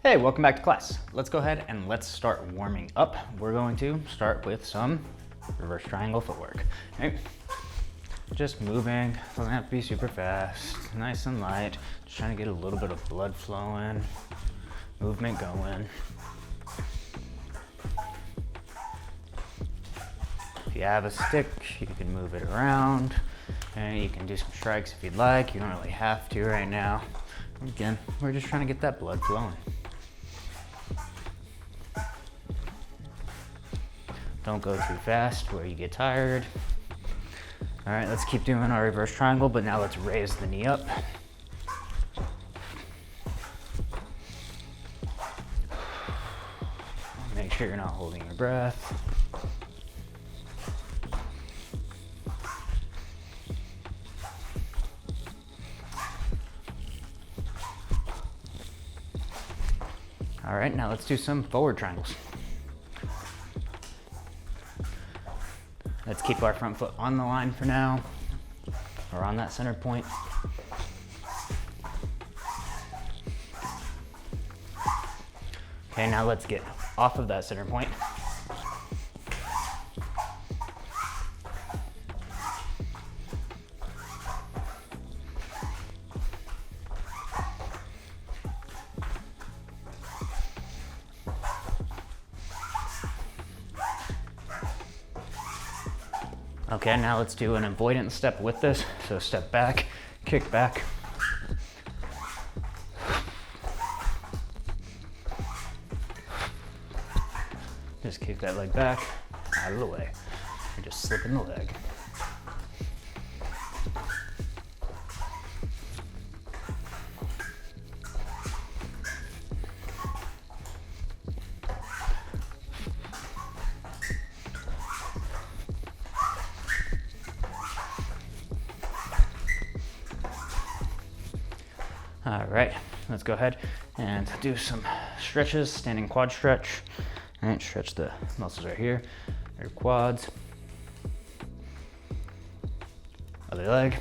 Hey, welcome back to class. Let's go ahead and let's start warming up. We're going to start with some reverse triangle footwork. Okay. Just moving, doesn't have to be super fast, nice and light. Just trying to get a little bit of blood flowing, movement going. If you have a stick, you can move it around, and you can do some strikes if you'd like. You don't really have to right now. Again, we're just trying to get that blood flowing. Don't go too fast where you get tired. All right, let's keep doing our reverse triangle, but now let's raise the knee up. Make sure you're not holding your breath. All right, now let's do some forward triangles. Let's keep our front foot on the line for now, or on that center point. Okay, now let's get off of that center point. Okay, now let's do an avoidance step with this. So step back, kick back. Just kick that leg back, out of the way. You're just slipping the leg. All right, let's go ahead and do some stretches, standing quad stretch. All right, stretch the muscles right here, your quads. Other leg.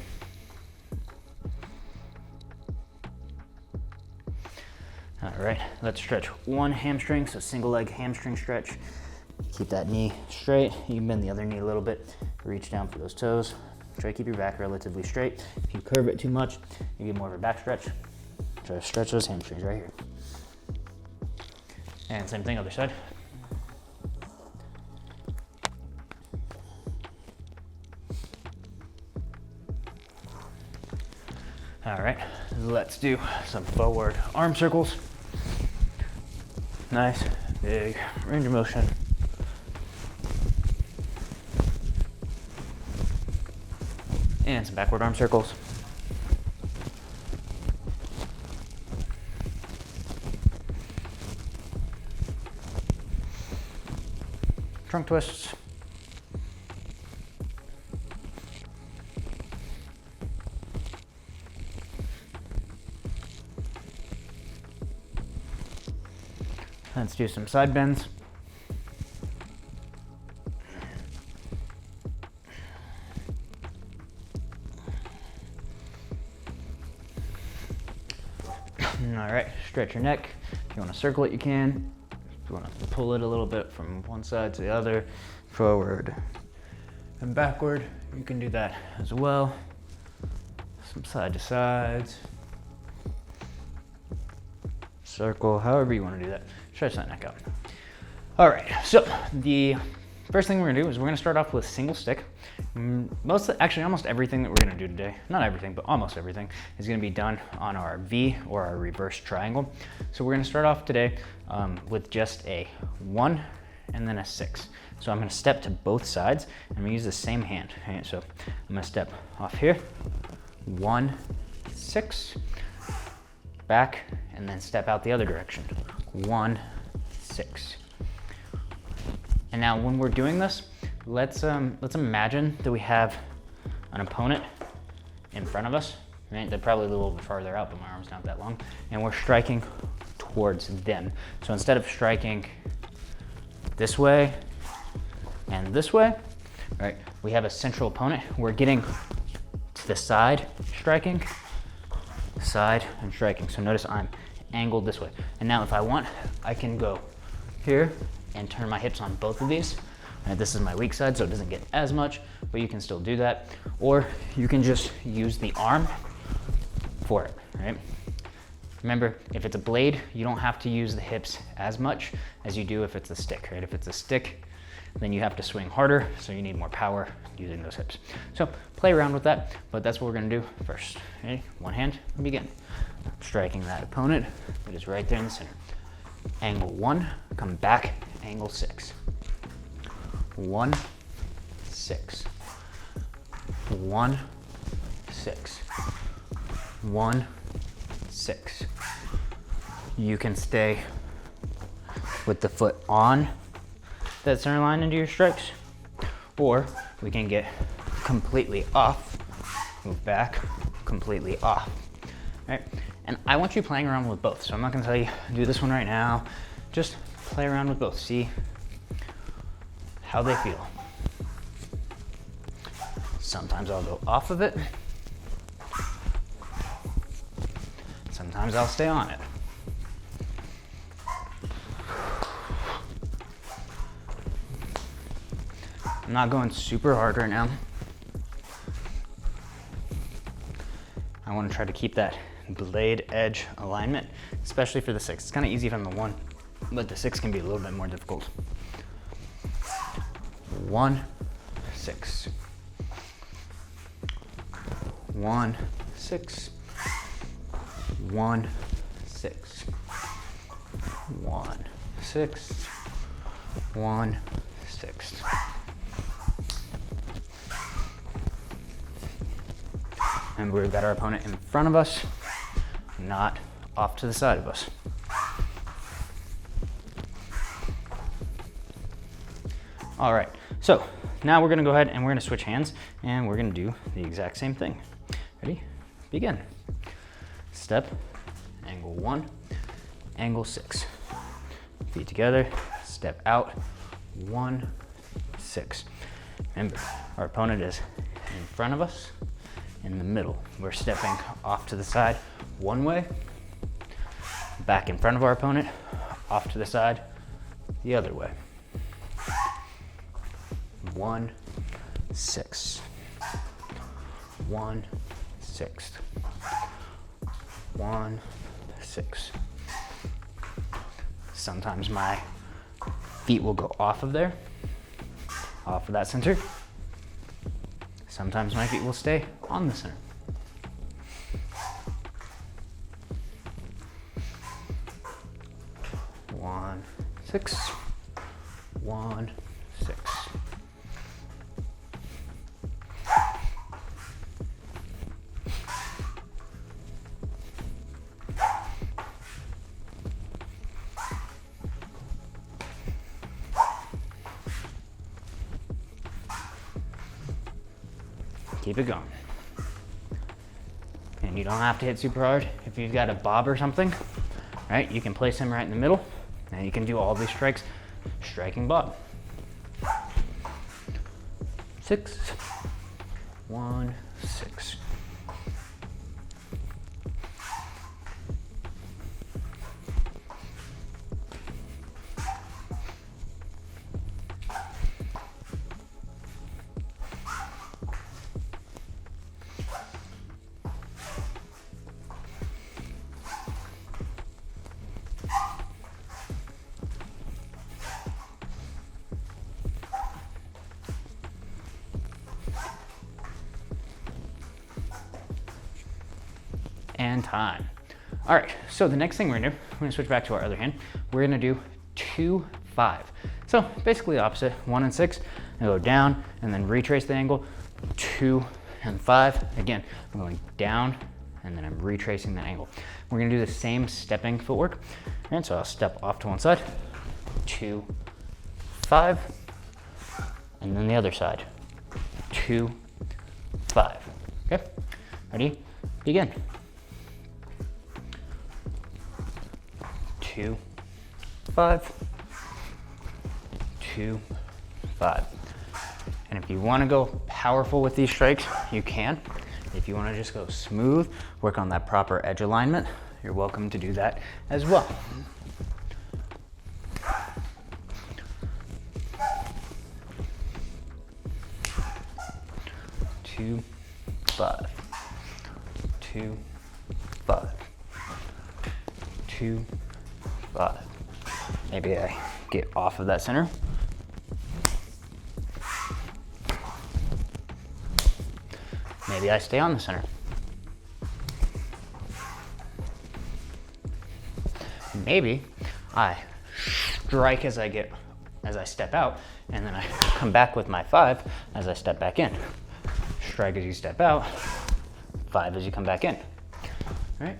All right, let's stretch one hamstring, so single leg hamstring stretch. Keep that knee straight. You can bend the other knee a little bit, reach down for those toes. Try to keep your back relatively straight. If you curve it too much, you get more of a back stretch. Try to stretch those hamstrings right here. And same thing, other side. All right, let's do some forward arm circles. Nice, big range of motion. And some backward arm circles. Trunk twists. Let's do some side bends. All right, stretch your neck. If you want to circle it, you can. If you want to pull it a little bit from one side to the other, forward and backward, you can do that as well. Some side to sides. Circle, however you want to do that. Stretch that neck out. All right, so the first thing we're gonna do is we're gonna start off with single stick. Actually, almost everything that we're gonna do today, not everything, but almost everything, is gonna be done on our V or our reverse triangle. So we're gonna start off today with just a 1 and then a 6. So I'm gonna step to both sides, and I'm gonna use the same hand. Okay? So I'm gonna step off here, 1, 6, back, and then step out the other direction, 1, 6. And now when we're doing this, let's imagine that we have an opponent in front of us, right? They're probably a little bit farther out, but my arm's not that long, and we're striking towards them. So instead of striking this way and this way, right, we have a central opponent. We're getting to the side striking, side and striking. So notice I'm angled this way. And now if I want, I can go here and turn my hips on both of these. And this is my weak side, so it doesn't get as much, but you can still do that. Or you can just use the arm for it, right? Remember, if it's a blade, you don't have to use the hips as much as you do if it's a stick, right? If it's a stick, then you have to swing harder, so you need more power using those hips. So play around with that, but that's what we're gonna do first. Okay, one hand, begin. Striking that opponent that is right there in the center. Angle 1, come back, angle 6. 1, 6. 1, 6. 1, 6. You can stay with the foot on that center line into your strikes, or we can get completely off, move back, completely off, right? And I want you playing around with both, so I'm not gonna tell you, do this one right now, just play around with both, see how they feel. Sometimes I'll go off of it, sometimes I'll stay on it. I'm not going super hard right now. I want to try to keep that blade edge alignment, especially for the 6. It's kind of easy from the 1, but the 6 can be a little bit more difficult. 1, 6. 1, 6. 1, 6. 1, 6. 1, 6. And we've got our opponent in front of us, not off to the side of us. All right, so now we're gonna go ahead and we're gonna switch hands and we're gonna do the exact same thing. Ready? Begin. Step, angle 1, angle 6. Feet together, step out, 1, 6. Remember, our opponent is in front of us, in the middle. We're stepping off to the side one way, back in front of our opponent, off to the side the other way. 1, 6. 1, 6. 1, 6. Sometimes my feet will go off of there, off of that center. Sometimes my feet will stay on the center. One, 6. 1, 6. Keep it going. And you don't have to hit super hard. If you've got a bob or something, right, you can place him right in the middle, and you can do all these strikes, striking bob. 6. 1, 6. And time. All right, so the next thing we're gonna do, we're gonna switch back to our other hand. We're gonna do 2, 5. So basically the opposite, 1 and 6, and go down and then retrace the angle, 2 and 5. Again, I'm going down and then I'm retracing the angle. We're gonna do the same stepping footwork. And so I'll step off to one side, 2, 5, and then the other side, 2, 5. Okay, ready? Begin. 2, 5, 2, 5. And if you want to go powerful with these strikes, you can. If you want to just go smooth, work on that proper edge alignment, you're welcome to do that as well. 2, 5, 2, 5, 2, 5. Maybe I get off of that center. Maybe I stay on the center. Maybe I strike as I step out, and then I come back with my 5 as I step back in. Strike as you step out, 5 as you come back in. All right?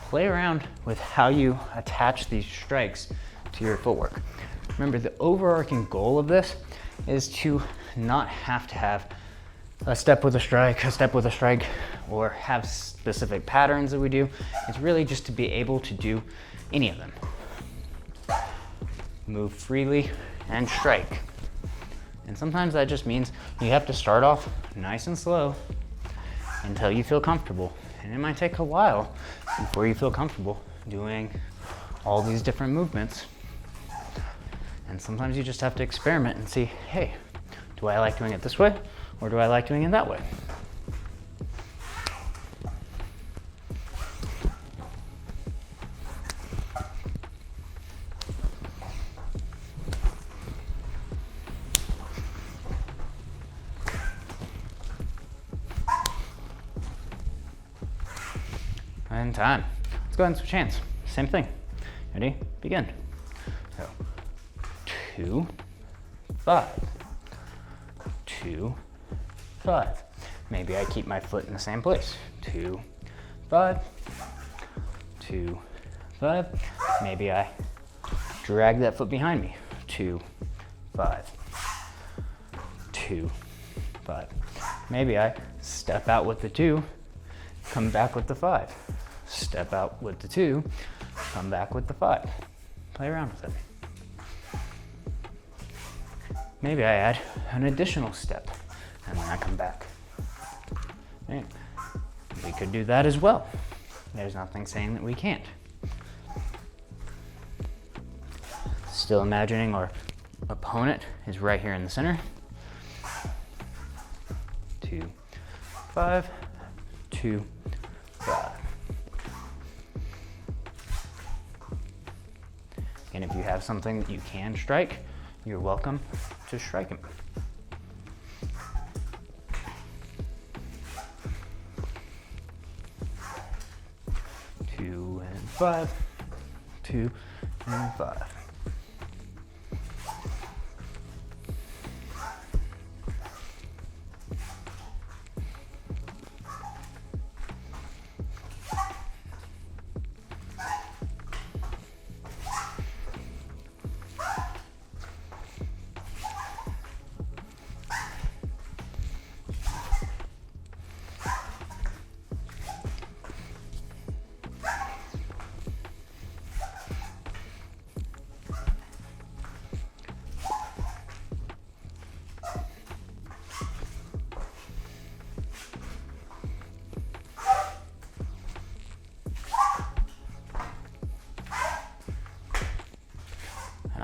Play around with how you attach these strikes to your footwork. Remember, the overarching goal of this is to not have to have a step with a strike, or have specific patterns that we do. It's really just to be able to do any of them. Move freely and strike. And sometimes that just means you have to start off nice and slow until you feel comfortable. And it might take a while before you feel comfortable doing all these different movements. And sometimes you just have to experiment and see, hey, do I like doing it this way, or do I like doing it that way? And time. Let's go ahead and switch hands. Same thing. Ready? Begin. So, 2, 5. 2, 5. Maybe I keep my foot in the same place. 2, 5. 2, 5. Maybe I drag that foot behind me. 2, 5. 2, 5. Maybe I step out with the 2, come back with the 5. Step out with the 2, come back with the 5. Play around with it. Maybe I add an additional step and then I come back. Right. We could do that as well. There's nothing saying that we can't. Still imagining our opponent is right here in the center. 2, 5, 2, 5. And if you have something that you can strike, you're welcome to strike him. 2 and 5, 2 and 5.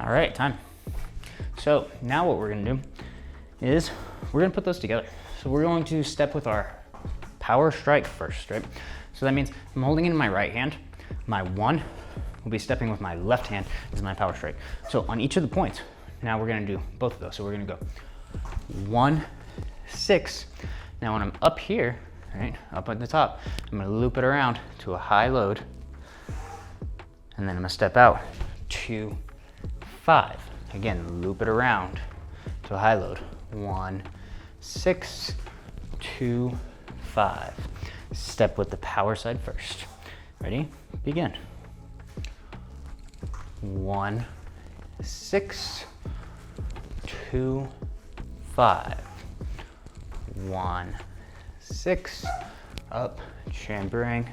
All right, time. So now what we're gonna do is we're gonna put those together. So we're going to step with our power strike first, right? So that means I'm holding it in my right hand. My 1 will be stepping with my left hand as my power strike. So on each of the points, now we're gonna do both of those. So we're gonna go 1, 6. Now when I'm up here, right, up at the top, I'm gonna loop it around to a high load, and then I'm gonna step out 2, 5. Again, loop it around to a high load. 1, 6, 2, 5. Step with the power side first. Ready? Begin. 1, 6, 2, 5. 1, 6, up, chambering,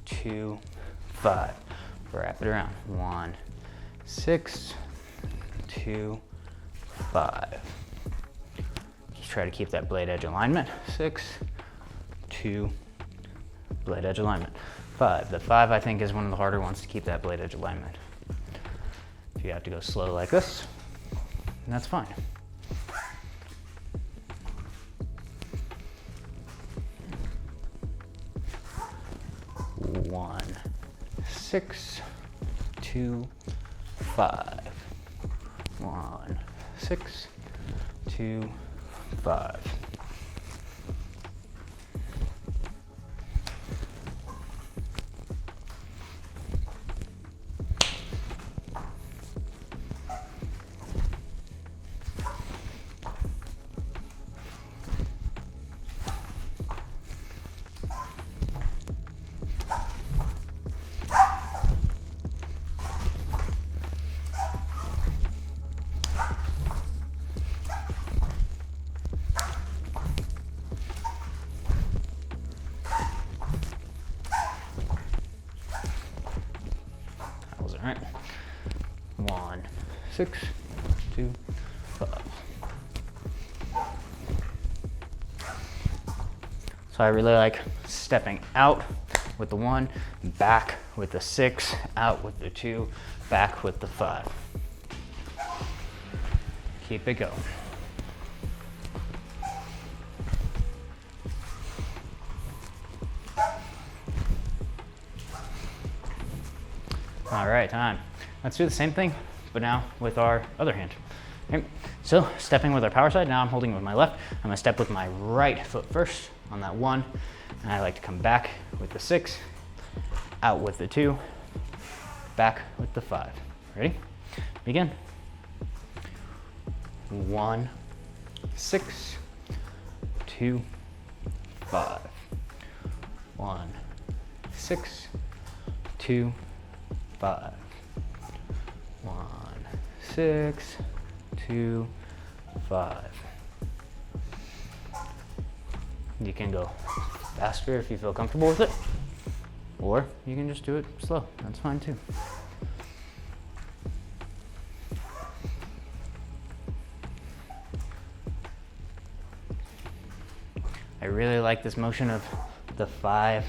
2, 5. Wrap it around. 1, 6, 2, 5. Just try to keep that blade edge alignment. 6, 2, blade edge alignment. 5. The 5, I think, is one of the harder ones to keep that blade edge alignment. If you have to go slow like this, that's fine. 1, 6, 2, 5. 1, 6, 2, 5. All right, 1, 6, 2, 5. So I really like stepping out with the 1, back with the 6, out with the 2, back with the 5. Keep it going. All right, time. Let's do the same thing, but now with our other hand. Okay. So stepping with our power side, now I'm holding with my left. I'm gonna step with my right foot first on that 1, and I like to come back with the 6, out with the 2, back with the 5. Ready? Begin. 1, 6, 2, 5. 1, 6, 2, 5. 1, 6, 2, 5. You can go faster if you feel comfortable with it, or you can just do it slow. That's fine too. I really like this motion of the 5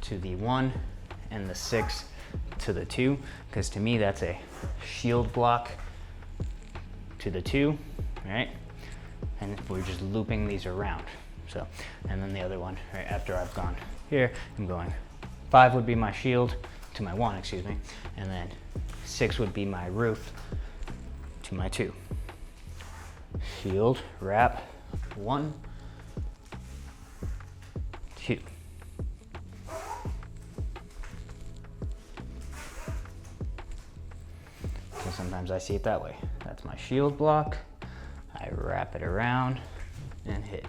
to the 1 and the 6 to the 2, because to me that's a shield block to the 2, right? And we're just looping these around. So, and then the other one, right after I've gone here, I'm going 5 would be my shield to my 1, excuse me, and then 6 would be my roof to my 2. Shield, wrap, 1, 2. So sometimes I see it that way. That's my shield block. I wrap it around and hit.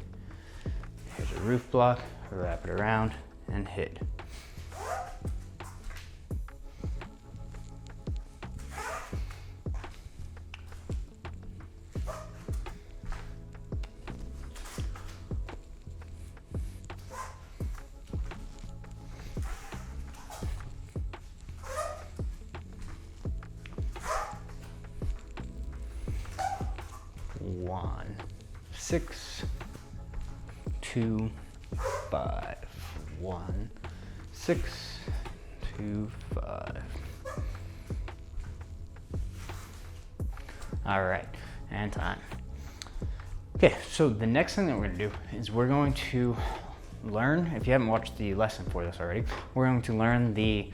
Here's a roof block, wrap it around and hit. One, 6, 2, 5. 1, 6, 2, 5. All right, and time. Okay, so the next thing that we're gonna do is we're going to learn, if you haven't watched the lesson for this already, we're going to learn the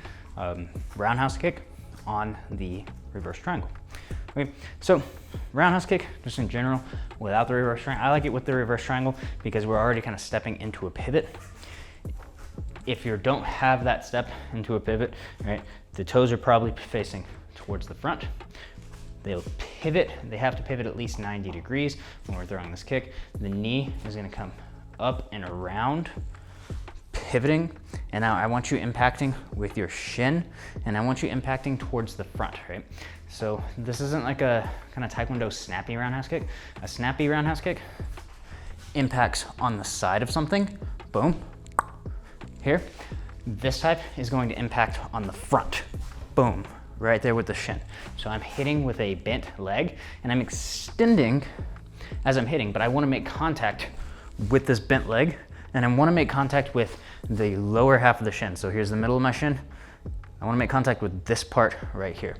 roundhouse kick on the reverse triangle. Okay, so roundhouse kick, just in general, without the reverse triangle. I like it with the reverse triangle because we're already kind of stepping into a pivot. If you don't have that step into a pivot, right, the toes are probably facing towards the front. They'll pivot, they have to pivot at least 90 degrees when we're throwing this kick. The knee is gonna come up and around, pivoting, and now I want you impacting with your shin, and I want you impacting towards the front, right? So this isn't like a kind of Taekwondo snappy roundhouse kick. A snappy roundhouse kick impacts on the side of something, boom, here. This type is going to impact on the front, boom, right there with the shin. So I'm hitting with a bent leg, and I'm extending as I'm hitting, but I want to make contact with this bent leg And I want to make contact with the lower half of the shin. So here's the middle of my shin. I want to make contact with this part right here.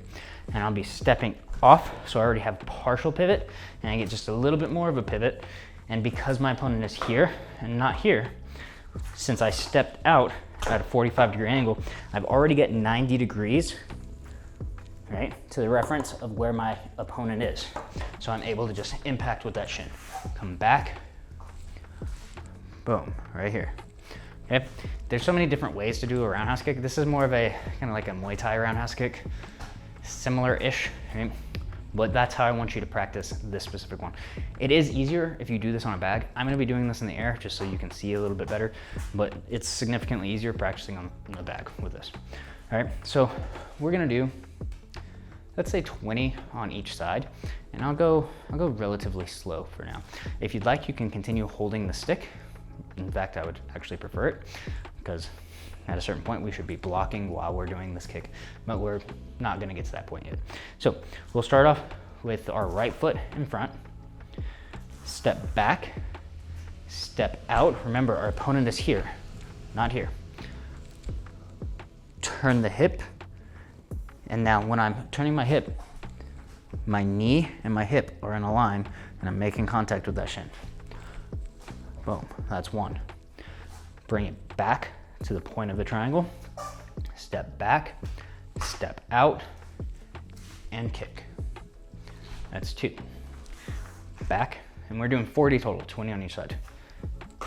And I'll be stepping off, so I already have partial pivot, and I get just a little bit more of a pivot. And because my opponent is here and not here, since I stepped out at a 45-degree angle, I've already got 90 degrees, right, to the reference of where my opponent is. So I'm able to just impact with that shin. Come back, boom, right here. Okay, there's so many different ways to do a roundhouse kick. This is more of a kind of like a Muay Thai roundhouse kick, similar-ish, right? But that's how I want you to practice this specific one. It is easier if you do this on a bag. I'm gonna be doing this in the air just so you can see a little bit better, but it's significantly easier practicing on the bag with this. All right, so we're gonna do, let's say 20 on each side, and I'll go relatively slow for now. If you'd like, you can continue holding the stick. In fact, I would actually prefer it, because at a certain point we should be blocking while we're doing this kick, but we're not gonna get to that point yet. So we'll start off with our right foot in front, step back, step out. Remember, our opponent is here, not here. Turn the hip, and now when I'm turning my hip, my knee and my hip are in a line, and I'm making contact with that shin. Boom, that's one. Bring it back to the point of the triangle, step back, step out, and kick. That's two. Back, and we're doing 40 total, 20 on each side.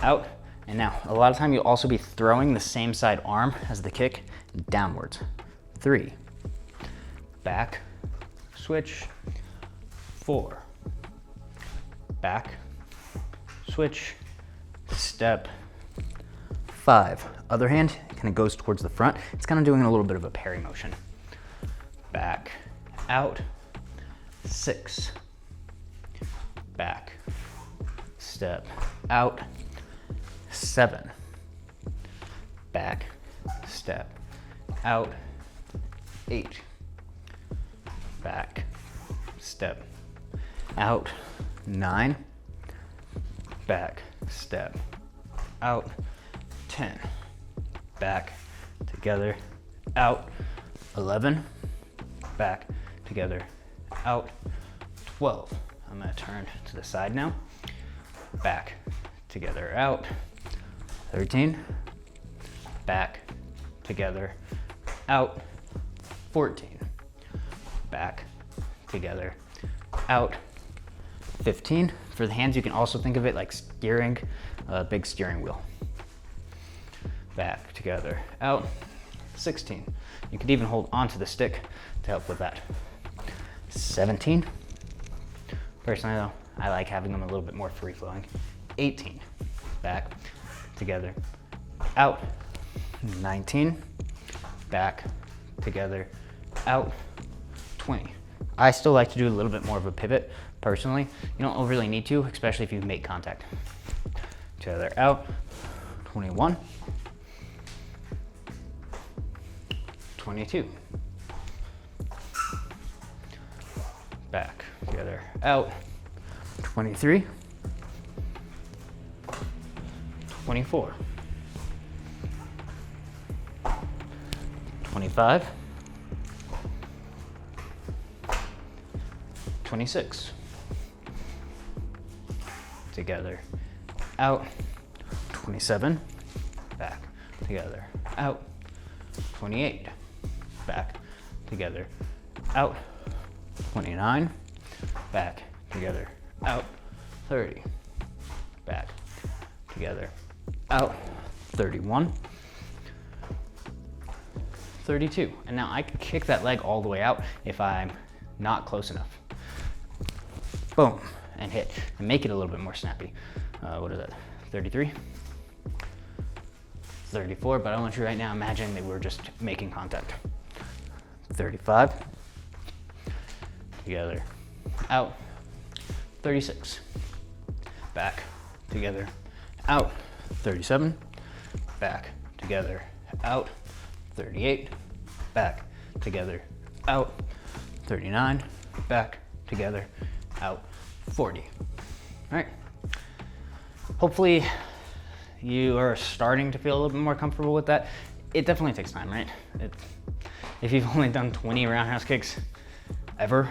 Out, and now, a lot of time you'll also be throwing the same side arm as the kick downwards. 3. Back, switch, 4. Back, switch, step, 5. Other hand kind of goes towards the front. It's kind of doing a little bit of a parry motion. Back, out, 6. Back, step, out, 7. Back, step, out, 8. Back, step, out, 9. Back, step, out, 10. Back, together, out, 11. Back, together, out, 12. I'm gonna turn to the side now. Back, together, out, 13. Back, together, out, 14. Back, together, out, 15. For the hands, you can also think of it like steering a big steering wheel. Back, together, out, 16. You could even hold onto the stick to help with that. 17. Personally though, I like having them a little bit more free flowing. 18. Back, together, out. 19. Back, together, out. 20. I still like to do a little bit more of a pivot personally. You don't overly need to, especially if you make contact. Together, out. 21. 22. Back, together, out. 23. 24. 25. 26. Together, out. 27. Back, together, out. 28. Back, together, out. 29. Back, together, out. 30. Back, together, out. 31. 32. And now I can kick that leg all the way out if I'm not close enough. Boom, and hit, and make it a little bit more snappy. What is that, 33? 34, but I want you right now imagine that we're just making contact. 35. Together, out. 36. Back, together, out. 37. Back, together, out. 38. Back, together, out. 39. Back, together, out. 40. All right. Hopefully you are starting to feel a little bit more comfortable with that, it definitely takes time, right? If you've only done 20 roundhouse kicks ever,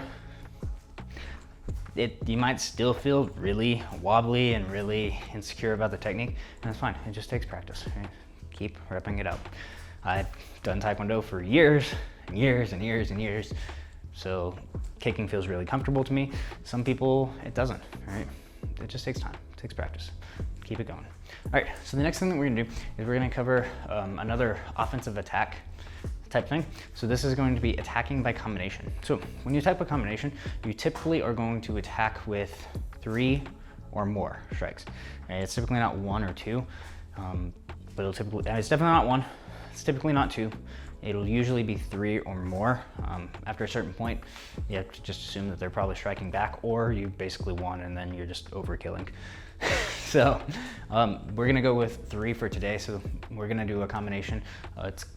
you might still feel really wobbly and really insecure about the technique, and that's fine. It just takes practice. Right? Keep repping it up. I've done Taekwondo for years and years and years and years, so kicking feels really comfortable to me. Some people, it doesn't, right? It just takes time, it takes practice. Keep it going. All right, so the next thing that we're gonna do is we're gonna cover another offensive attack type thing. So this is going to be attacking by combination. So when you attack by combination, you typically are going to attack with 3 or more strikes. Right? It's typically not 1 or 2, but it's definitely not 1. It's typically not 2. It'll usually be 3 or more. After a certain point, you have to just assume that they're probably striking back, or you basically won and then you're just overkilling. So we're gonna go with 3 for today. So we're gonna do a combination.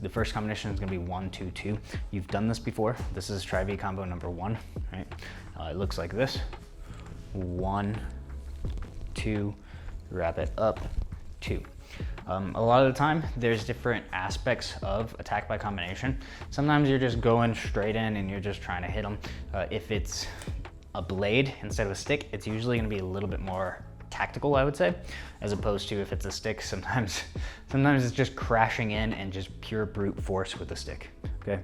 The first combination is gonna be 1, 2, 2. You've done this before. This is Tri-V combo number 1, right? It looks like this. 1, 2, wrap it up, 2. A lot of the time, there's different aspects of attack by combination. Sometimes you're just going straight in and you're just trying to hit them. If it's a blade instead of a stick, it's usually gonna be a little bit more tactical, I would say, as opposed to if it's a stick, sometimes it's just crashing in and just pure brute force with the stick, okay?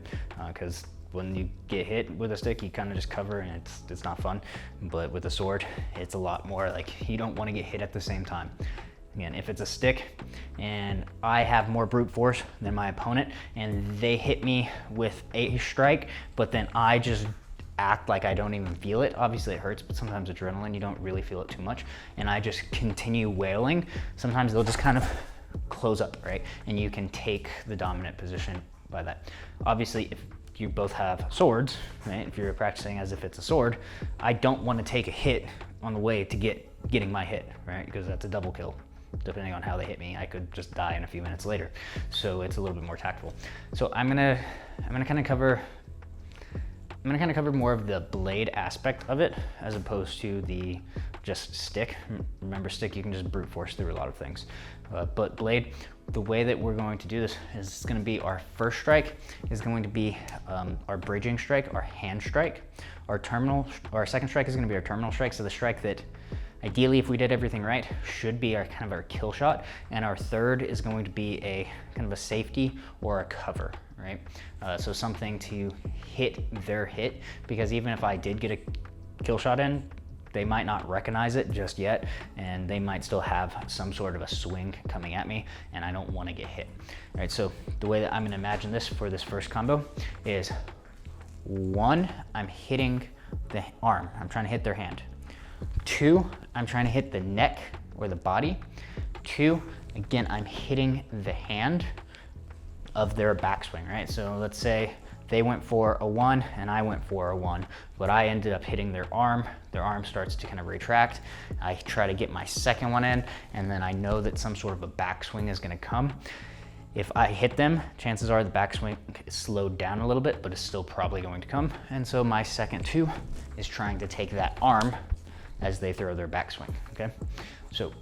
Because when you get hit with a stick, you kind of just cover and it's not fun. But with a sword, it's a lot more like you don't want to get hit at the same time. Again, if it's a stick and I have more brute force than my opponent and they hit me with a strike, but then I just act like I don't even feel it. Obviously it hurts, but sometimes adrenaline, you don't really feel it too much. And I just continue wailing. Sometimes they'll just kind of close up, right? And you can take the dominant position by that. Obviously, if you both have swords, right? If you're practicing as if it's a sword, I don't want to take a hit on the way to getting my hit, right? Because that's a double kill. Depending on how they hit me, I could just die in a few minutes later. So it's a little bit more tactful. So I'm gonna kind of cover more of the blade aspect of it as opposed to the just stick. Remember, stick, you can just brute force through a lot of things. But blade, the way that we're going to do this is it's gonna be our first strike is going to be our bridging strike, our hand strike. Our second strike is gonna be our terminal strike. So the strike that ideally, if we did everything right, should be our kind of our kill shot. And our third is going to be a kind of a safety or a cover, right? So something to hit their hit, because even if I did get a kill shot in, they might not recognize it just yet, and they might still have some sort of a swing coming at me, and I don't want to get hit. All right, so the way that I'm gonna imagine this for this first combo is 1, I'm hitting the arm. I'm trying to hit their hand. 2, I'm trying to hit the neck or the body. 2, again, I'm hitting the hand of their backswing, right? So let's say they went for a 1 and I went for a 1, but I ended up hitting their arm. Their arm starts to kind of retract. I try to get my second one in, and then I know that some sort of a backswing is gonna come. If I hit them, chances are the backswing is slowed down a little bit, but it's still probably going to come. And so my second 2 is trying to take that arm as they throw their backswing, okay? So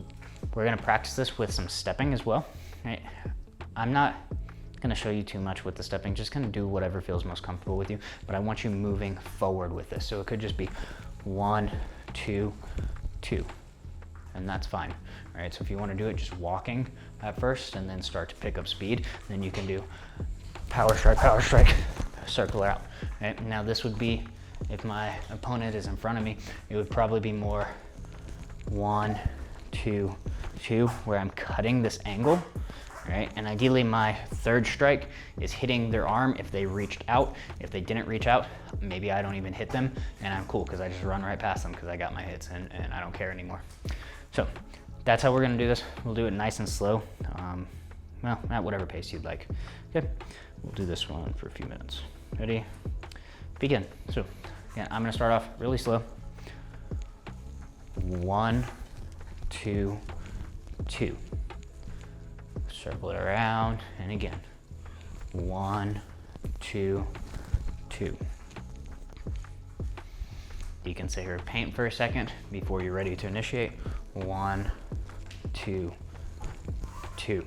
we're gonna practice this with some stepping as well, right? I'm not gonna show you too much with the stepping, just gonna do whatever feels most comfortable with you, but I want you moving forward with this. So it could just be 1, 2, 2, and that's fine, right? So if you wanna do it just walking at first and then start to pick up speed, then you can do power strike, circle out, right? Now this would be, if my opponent is in front of me, it would probably be more 1, 2, 2, where I'm cutting this angle, right? And ideally my third strike is hitting their arm if they reached out. If they didn't reach out, maybe I don't even hit them and I'm cool because I just run right past them because I got my hits and I don't care anymore. So that's how we're gonna do this. We'll do it nice and slow. Well, at whatever pace you'd like. Okay, we'll do this one for a few minutes. Ready? Begin. So again, I'm gonna start off really slow. 1, 2, 2. Circle it around, and again. 1, 2, 2. You can sit here and paint for a second before you're ready to initiate. 1, 2, 2.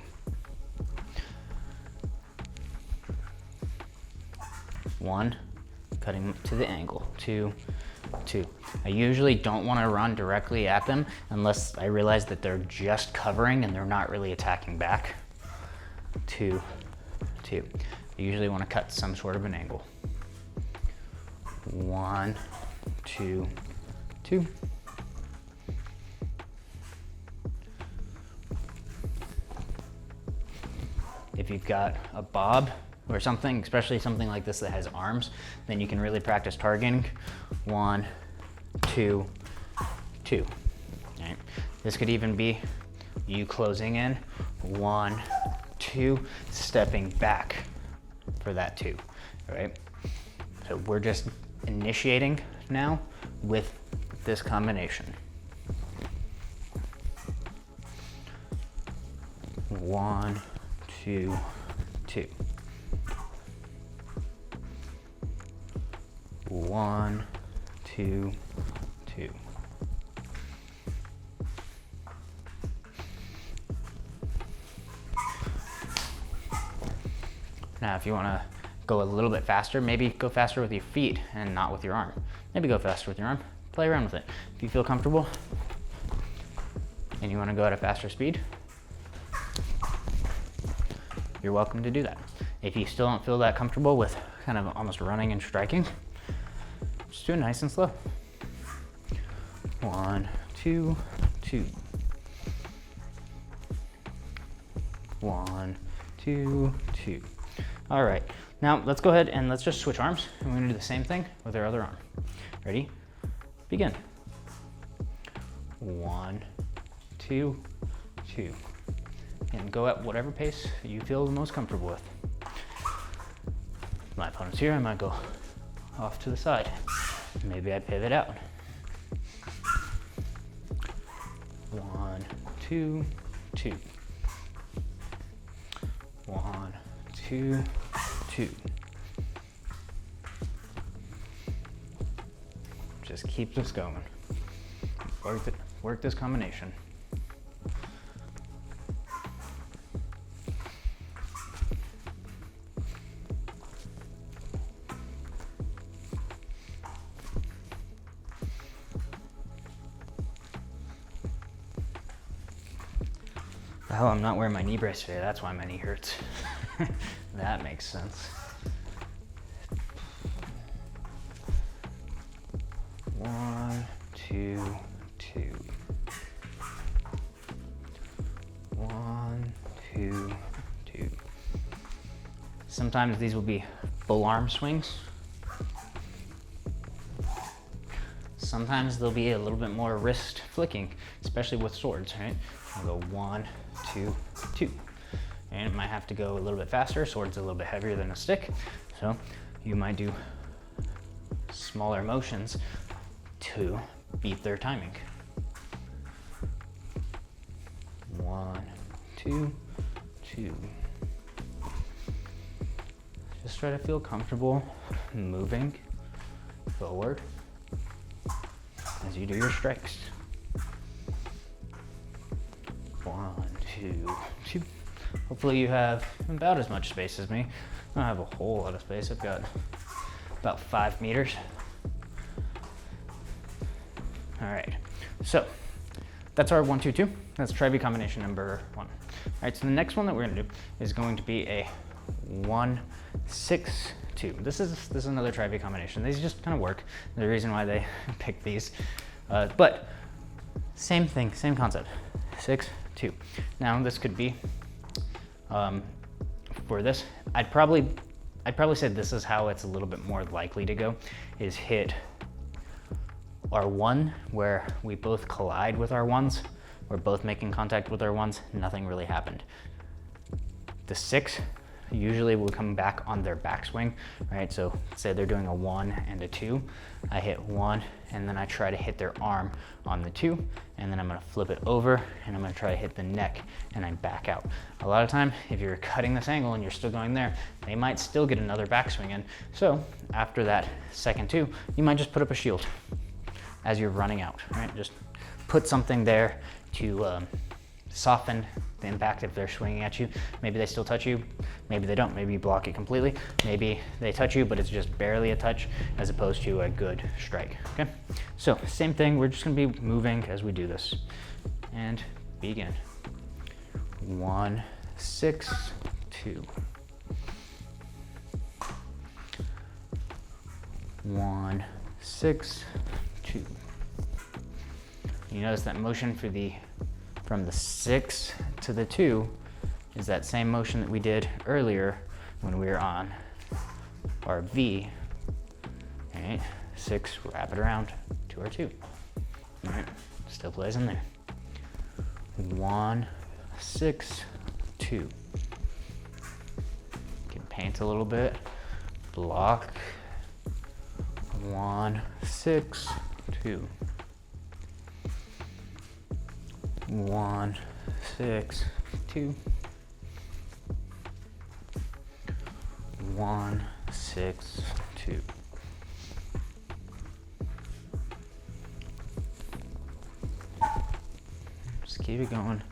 1, cutting to the angle, 2, 2. I usually don't want to run directly at them unless I realize that they're just covering and they're not really attacking back. 2, 2. I usually want to cut some sort of an angle. 1, 2, 2. If you've got a bob or something, especially something like this that has arms, then you can really practice targeting. 1, 2, 2. All right. This could even be you closing in, 1, 2, stepping back for that 2, all right? So we're just initiating now with this combination. 1, 2, 2. 1, 2, 2. Now, if you want to go a little bit faster, maybe go faster with your feet and not with your arm. Maybe go faster with your arm. Play around with it. If you feel comfortable and you want to go at a faster speed, you're welcome to do that. If you still don't feel that comfortable with kind of almost running and striking, just do it nice and slow. 1, 2, 2. 1, 2, 2. All right, now let's go ahead and let's just switch arms. And we're gonna do the same thing with our other arm. Ready? Begin. 1, 2, 2. And go at whatever pace you feel the most comfortable with. My opponent's here, I might go off to the side. Maybe I pivot out. 1, 2, 2. 1, 2, 2. Just keep this going. Work this combination. Oh, I'm not wearing my knee brace today. That's why my knee hurts. That makes sense. 1, 2, 2. 1, 2, 2. Sometimes these will be full arm swings. Sometimes there'll be a little bit more wrist flicking, especially with swords, right? I'll go 1, 2, 2. And it might have to go a little bit faster. Sword's a little bit heavier than a stick. So you might do smaller motions to beat their timing. 1, 2, 2. Just try to feel comfortable moving forward as you do your strikes. 1, 2, 2. Hopefully you have about as much space as me. I don't have a whole lot of space. I've got about 5 meters. All right, so that's our 1, 2, 2. That's Trivy combination number 1. All right, so the next one that we're gonna do is going to be a 1, 6, 2. This is another Trivy combination. These just kind of work. There's a reason why they picked these, but same thing, same concept. 6, 2. Now this could be for this. I'd probably say this is how it's a little bit more likely to go, is hit R1 where we both collide with our ones. We're both making contact with our ones. Nothing really happened. The 6 usually will come back on their backswing, right? So say they're doing a 1 and a 2. I hit 1 and then I try to hit their arm on the 2, and then I'm gonna flip it over and I'm gonna try to hit the neck and I back out. A lot of time, if you're cutting this angle and you're still going there, they might still get another backswing in. So after that second 2, you might just put up a shield as you're running out, right? Just put something there to soften the impact if they're swinging at you. Maybe they still touch you, maybe they don't. Maybe you block it completely. Maybe they touch you, but it's just barely a touch as opposed to a good strike, okay? So same thing, we're just gonna be moving as we do this. And begin. 1, 6, 2. 1, 6, 2. You notice that motion from the 6 to the 2 is that same motion that we did earlier when we were on our V. All right, 6, wrap it around to our 2. All right, still plays in there. 1, 6, 2. Can paint a little bit, block. 1, 6, 2. 1, 6, 2. 1, 6, 2. Just keep it going,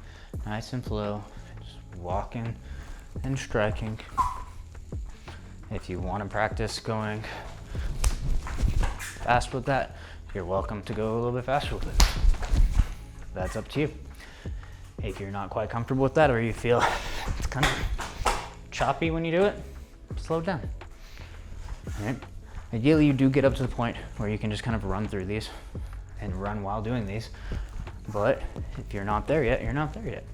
nice and slow. Just walking and striking. If you want to practice going fast with that, you're welcome to go a little bit faster with it. That's up to you. If you're not quite comfortable with that, or you feel it's kind of choppy when you do it, slow it down. All right. Ideally, you do get up to the point where you can just kind of run through these and run while doing these. But if you're not there yet, you're not there yet.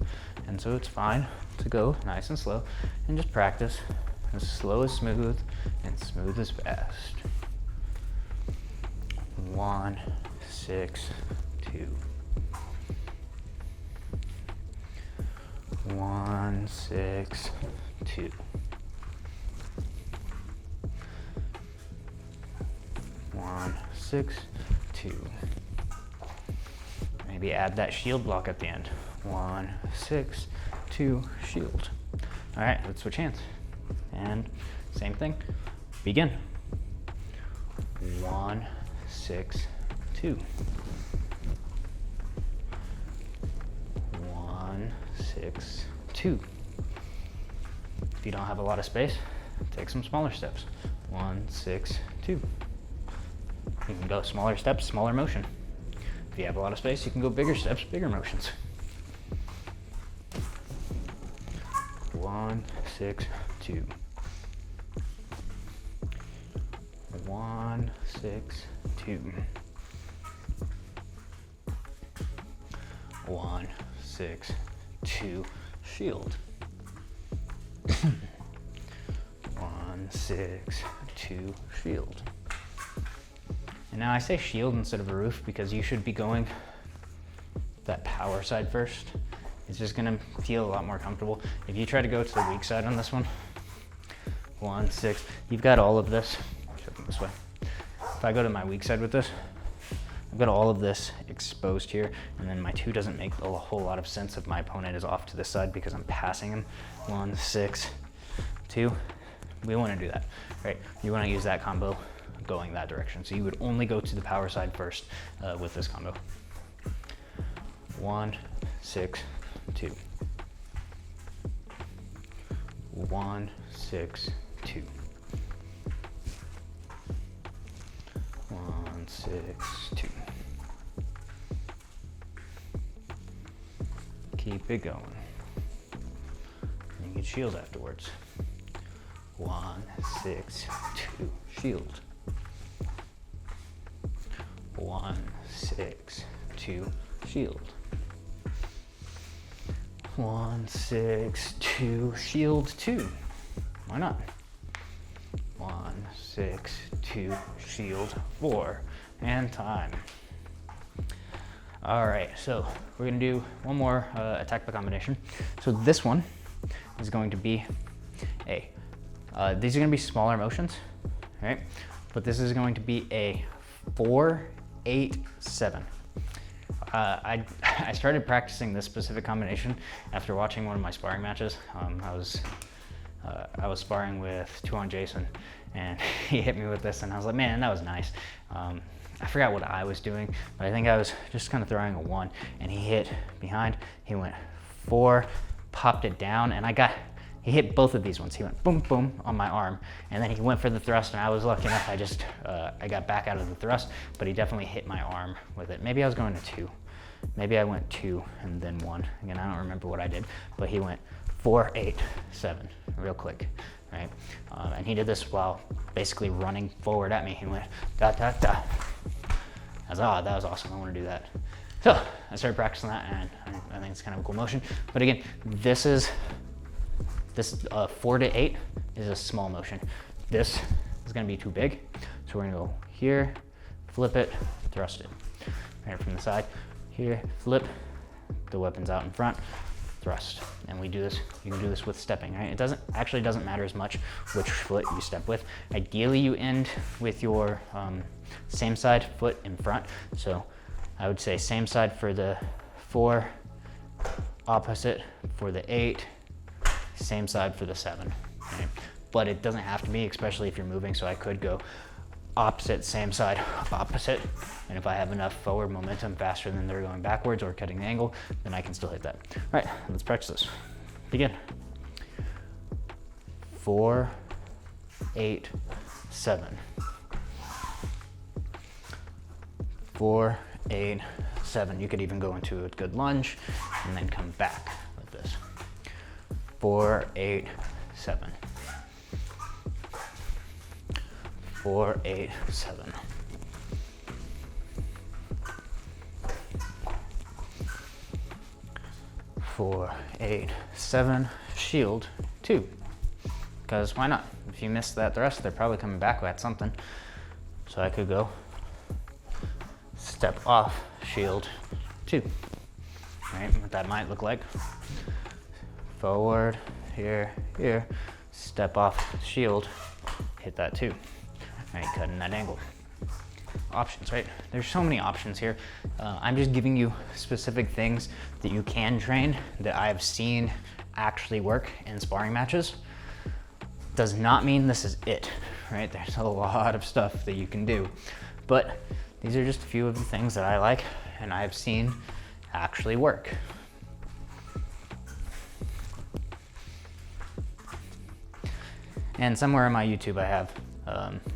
And so it's fine to go nice and slow and just practice as slow as smooth and smooth as fast. 1, 6, 2. 1, 6, 2. 1, 6, 2. Maybe add that shield block at the end. 1, 6, 2, shield. All right, let's switch hands. And same thing, begin. 1, 6, 2. 1, 6, 2. If you don't have a lot of space, take some smaller steps. 1, 6, 2. You can go smaller steps, smaller motion. If you have a lot of space, you can go bigger steps, bigger motions. 1, 6, 2. 1, 6, 2. 1, 6, 2, shield. 1, 6, 2, shield. And now I say shield instead of a roof because you should be going that power side first. It's just gonna feel a lot more comfortable. If you try to go to the weak side on this one, 1, 6, you've got all of this. Show them this way. If I go to my weak side with this, I've got all of this exposed here, and then my 2 doesn't make a whole lot of sense if my opponent is off to this side because I'm passing him. 1, 6, 2. We want to do that, right? You want to use that combo going that direction. So you would only go to the power side first with this combo. 1, 6, 2. 1, 6, 2. 1, 6, 2. Keep it going. You can shield afterwards. 1, 6, 2, shield. 1, 6, 2, shield. 1, 6, 2, shield 2. Why not? 1, 6, 2, shield 4, and time. All right, so we're gonna do one more attack by combination. So this one is going to be these are gonna be smaller motions, right? But this is going to be a 4, 8, 7. I started practicing this specific combination after watching one of my sparring matches. I was sparring with 2-on Jason, and he hit me with this, and I was like, man, that was nice. I forgot what I was doing, but I think I was just kind of throwing a 1, and he hit behind. He went 4, popped it down, and he hit both of these ones. He went boom, boom on my arm, and then he went for the thrust, and I was lucky enough, I got back out of the thrust, but he definitely hit my arm with it. Maybe I was going to 2. Maybe I went 2 and then 1. Again, I don't remember what I did, but he went 4, 8, 7, real quick, right? And he did this while basically running forward at me. He went da, da, da. That was awesome, I wanna do that. So I started practicing that, and I think it's kind of a cool motion. But again, this 4 to 8 is a small motion. This is gonna be too big. So we're gonna go here, flip it, thrust it. Right from the side, here, flip, the weapon's out in front, thrust. And we do this, you can do this with stepping, right? It doesn't matter as much which foot you step with. Ideally you end with your same side foot in front. So I would say same side for the 4, opposite for the 8, same side for the 7, right? But it doesn't have to be, especially if you're moving, so I could go opposite, same side, opposite, and if I have enough forward momentum faster than they're going backwards or cutting the angle, then I can still hit that. All right, let's practice this. Begin. 4, 8, 7. 4, 8, 7. You could even go into a good lunge and then come back with this. 4, 8, 7. 4, 8, 7. 4, 8, 7. Shield 2. Because why not? If you miss that thrust, they're probably coming back at something. So I could go step off, shield 2. Right? What that might look like. Forward, here, here. Step off, shield, hit that 2. Right, cutting that angle. Options, right? There's so many options here. I'm just giving you specific things that you can train that I've seen actually work in sparring matches. Does not mean this is it, right? There's a lot of stuff that you can do, but these are just a few of the things that I like and I've seen actually work. And somewhere on my YouTube I have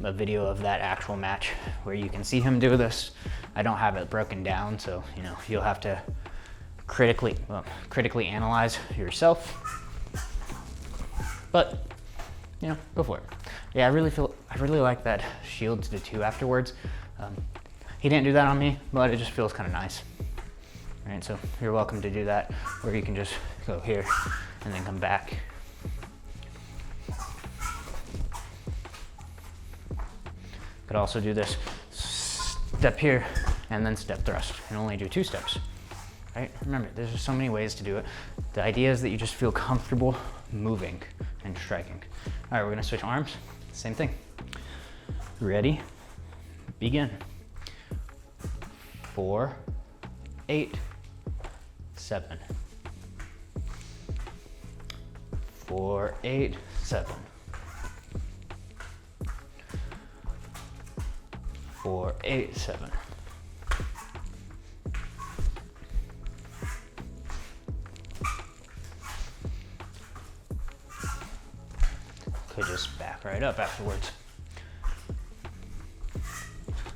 a video of that actual match where you can see him do this. I don't have it broken down, so you'll have to critically analyze yourself. But go for it. Yeah, I really like that shield to the 2 afterwards. He didn't do that on me, but it just feels kind of nice. Right, so you're welcome to do that, or you can just go here and then come back. Could also do this step here and then step thrust, and only do 2 steps. Right? Remember, there's just so many ways to do it. The idea is that you just feel comfortable moving and striking. All right, we're gonna switch arms. Same thing. Ready? Begin. 4, 8, 7. 4, 8, 7. 4, 8, 7. Could just back right up afterwards.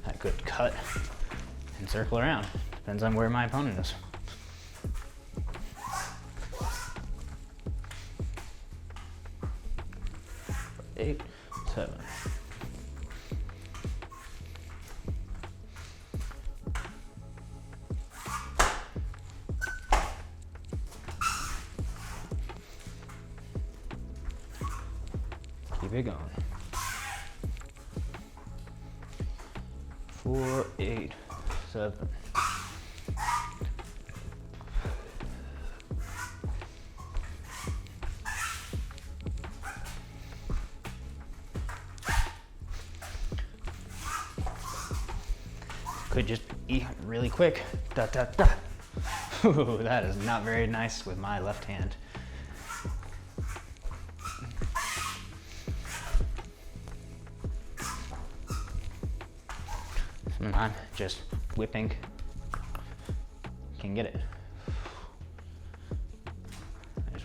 I could cut and circle around. Depends on where my opponent is. Eight, 7. Keep it going. 4, 8, 7. Could just eat really quick. Da, da, da. Ooh, that is not very nice with my left hand. Sometimes just whipping can get it.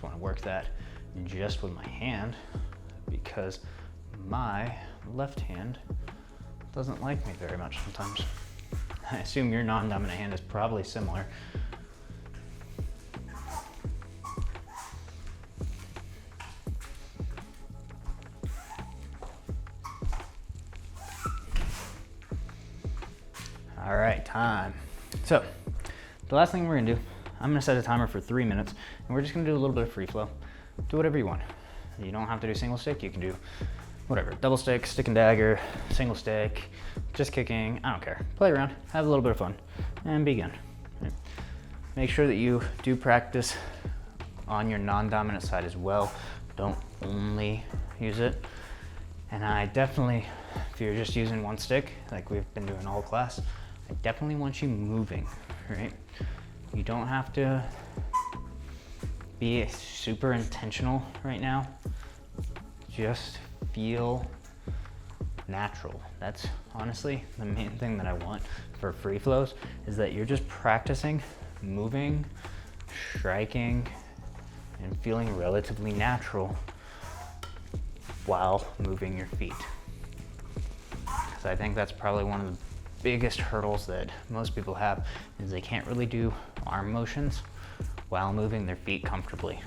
just want to work that just with my hand because my left hand doesn't like me very much sometimes. I assume your non-dominant hand is probably similar. All right, time. So the last thing we're gonna do, I'm gonna set a timer for 3 minutes, and we're just gonna do a little bit of free flow. Do whatever you want. You don't have to do single stick, you can do whatever, double stick, stick and dagger, single stick, just kicking, I don't care. Play around, have a little bit of fun, and begin. Right. Make sure that you do practice on your non-dominant side as well. Don't only use it. And I definitely, if you're just using one stick, like we've been doing all class, I definitely want you moving, right? You don't have to be super intentional right now. Just feel natural. That's honestly the main thing that I want for free flows, is that you're just practicing moving, striking, and feeling relatively natural while moving your feet. Because I think that's probably one of the biggest hurdles that most people have, is they can't really do arm motions while moving their feet comfortably.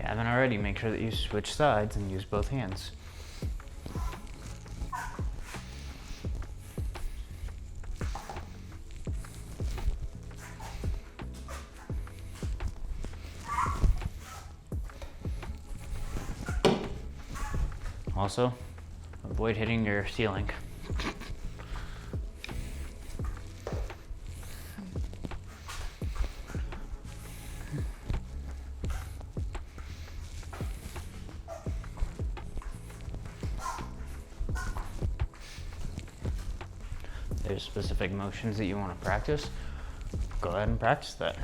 Haven't already, make sure that you switch sides and use both hands. Also, avoid hitting your ceiling. There's specific motions that you want to practice, go ahead and practice that.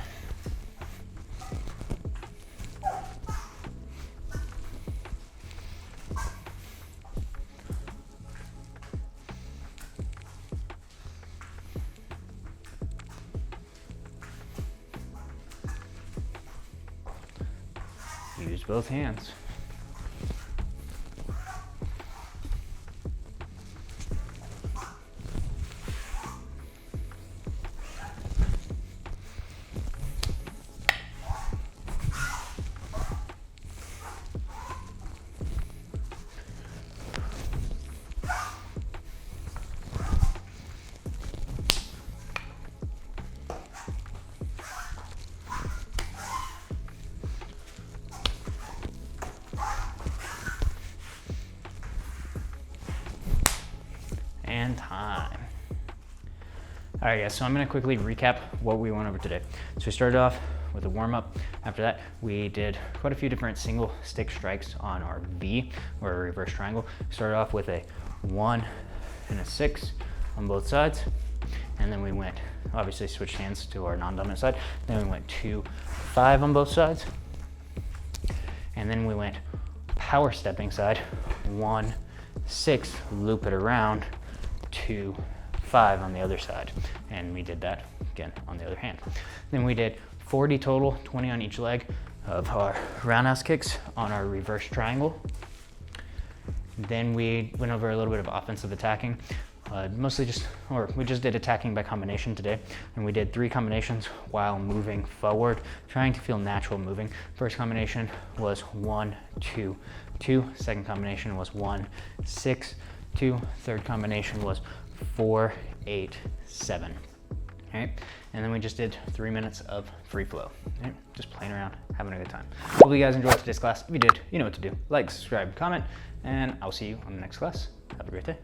Use both hands. And time. All right, guys, so I'm gonna quickly recap what we went over today. So we started off with a warm up. After that, we did quite a few different single stick strikes on our V, or a reverse triangle. Started off with a 1 and a 6 on both sides. And then we went, obviously switched hands to our non-dominant side. Then we went 2, 5 on both sides. And then we went power stepping side, 1, 6, loop it around, 2, 5 on the other side. And we did that again on the other hand. Then we did 40 total, 20 on each leg of our roundhouse kicks on our reverse triangle. Then we went over a little bit of offensive attacking, we just did attacking by combination today. And we did 3 combinations while moving forward, trying to feel natural moving. First combination was 1, 2, 2. Second combination was 1, 6, 2. Third combination was 4, 8, 7. All right, and then we just did 3 minutes of free flow. All right? Just playing around, having a good time. Hope you guys enjoyed today's class. If you did, you know what to do. Like, subscribe, comment, and I'll see you on the next class. Have a great day.